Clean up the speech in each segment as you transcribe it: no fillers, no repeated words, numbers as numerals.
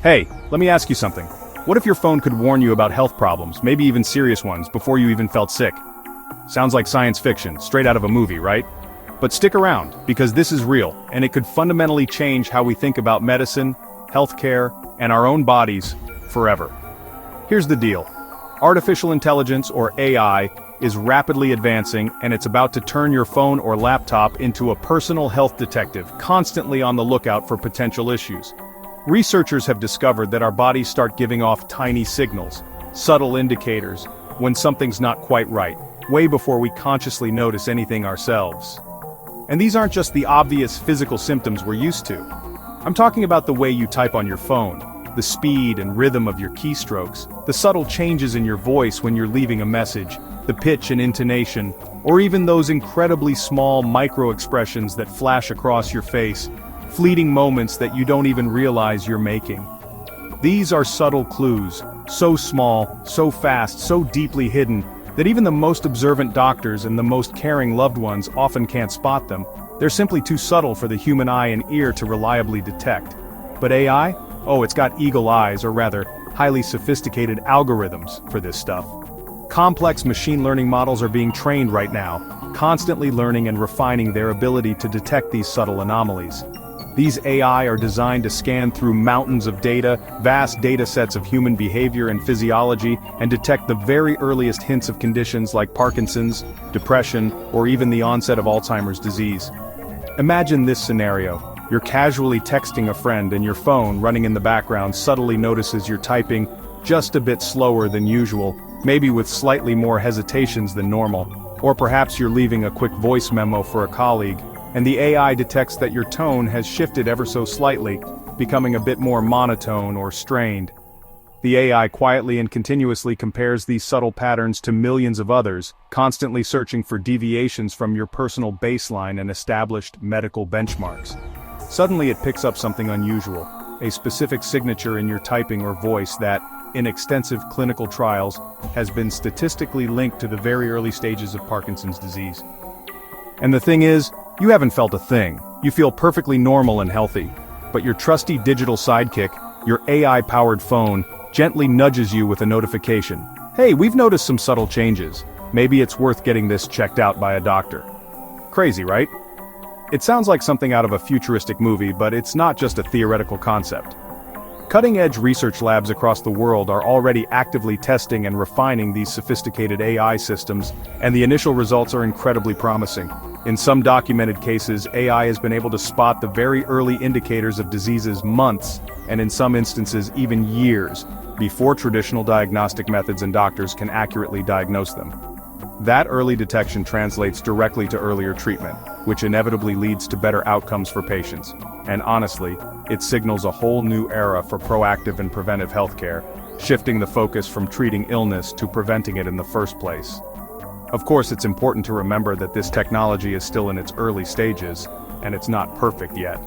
Hey, let me ask you something. What if your phone could warn you about health problems, maybe even serious ones, before you even felt sick? Sounds like science fiction, straight out of a movie, right? But stick around, because this is real, and it could fundamentally change how we think about medicine, healthcare, and our own bodies forever. Here's the deal. Artificial intelligence, or AI, is rapidly advancing, and it's about to turn your phone or laptop into a personal health detective, constantly on the lookout for potential issues. Researchers have discovered that our bodies start giving off tiny signals, subtle indicators, when something's not quite right, way before we consciously notice anything ourselves. And these aren't just the obvious physical symptoms we're used to. I'm talking about the way you type on your phone, the speed and rhythm of your keystrokes, the subtle changes in your voice when you're leaving a message, the pitch and intonation, or even those incredibly small micro-expressions that flash across your face, fleeting moments that you don't even realize you're making. These are subtle clues, so small, so fast, so deeply hidden, that even the most observant doctors and the most caring loved ones often can't spot them. They're simply too subtle for the human eye and ear to reliably detect. But AI? Oh, it's got eagle eyes, or rather, highly sophisticated algorithms for this stuff. Complex machine learning models are being trained right now, constantly learning and refining their ability to detect these subtle anomalies. These AI are designed to scan through mountains of data, vast data sets of human behavior and physiology, and detect the very earliest hints of conditions like Parkinson's, depression, or even the onset of Alzheimer's disease. Imagine this scenario. You're casually texting a friend and your phone, running in the background, subtly notices you're typing just a bit slower than usual, maybe with slightly more hesitations than normal. Or perhaps you're leaving a quick voice memo for a colleague, and the AI detects that your tone has shifted ever so slightly, becoming a bit more monotone or strained. The AI quietly and continuously compares these subtle patterns to millions of others, constantly searching for deviations from your personal baseline and established medical benchmarks. Suddenly it picks up something unusual, a specific signature in your typing or voice that, in extensive clinical trials, has been statistically linked to the very early stages of Parkinson's disease. And the thing is, you haven't felt a thing. You feel perfectly normal and healthy. But your trusty digital sidekick, your AI-powered phone, gently nudges you with a notification. Hey, we've noticed some subtle changes. Maybe it's worth getting this checked out by a doctor. Crazy, right? It sounds like something out of a futuristic movie, but it's not just a theoretical concept. Cutting-edge research labs across the world are already actively testing and refining these sophisticated AI systems, and the initial results are incredibly promising. In some documented cases, AI has been able to spot the very early indicators of diseases months, and in some instances even years, before traditional diagnostic methods and doctors can accurately diagnose them. That early detection translates directly to earlier treatment, which inevitably leads to better outcomes for patients. And honestly, it signals a whole new era for proactive and preventive healthcare, shifting the focus from treating illness to preventing it in the first place. Of course, it's important to remember that this technology is still in its early stages, and it's not perfect yet.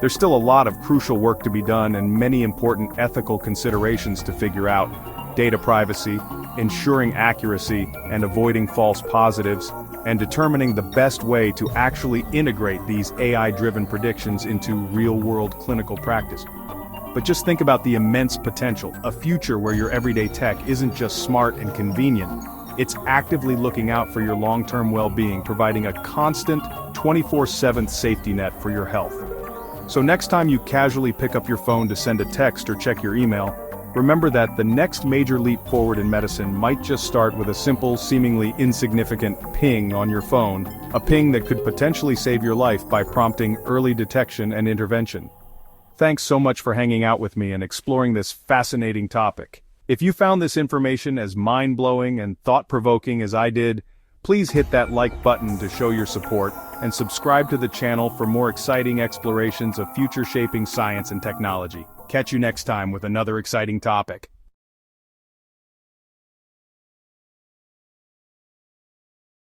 There's still a lot of crucial work to be done and many important ethical considerations to figure out: data privacy, ensuring accuracy and avoiding false positives, and determining the best way to actually integrate these AI-driven predictions into real-world clinical practice. But just think about the immense potential, a future where your everyday tech isn't just smart and convenient, it's actively looking out for your long-term well-being, providing a constant, 24/7 safety net for your health. So next time you casually pick up your phone to send a text or check your email, remember that the next major leap forward in medicine might just start with a simple, seemingly insignificant ping on your phone, a ping that could potentially save your life by prompting early detection and intervention. Thanks so much for hanging out with me and exploring this fascinating topic. If you found this information as mind-blowing and thought-provoking as I did, please hit that like button to show your support, and subscribe to the channel for more exciting explorations of future-shaping science and technology. Catch you next time with another exciting topic.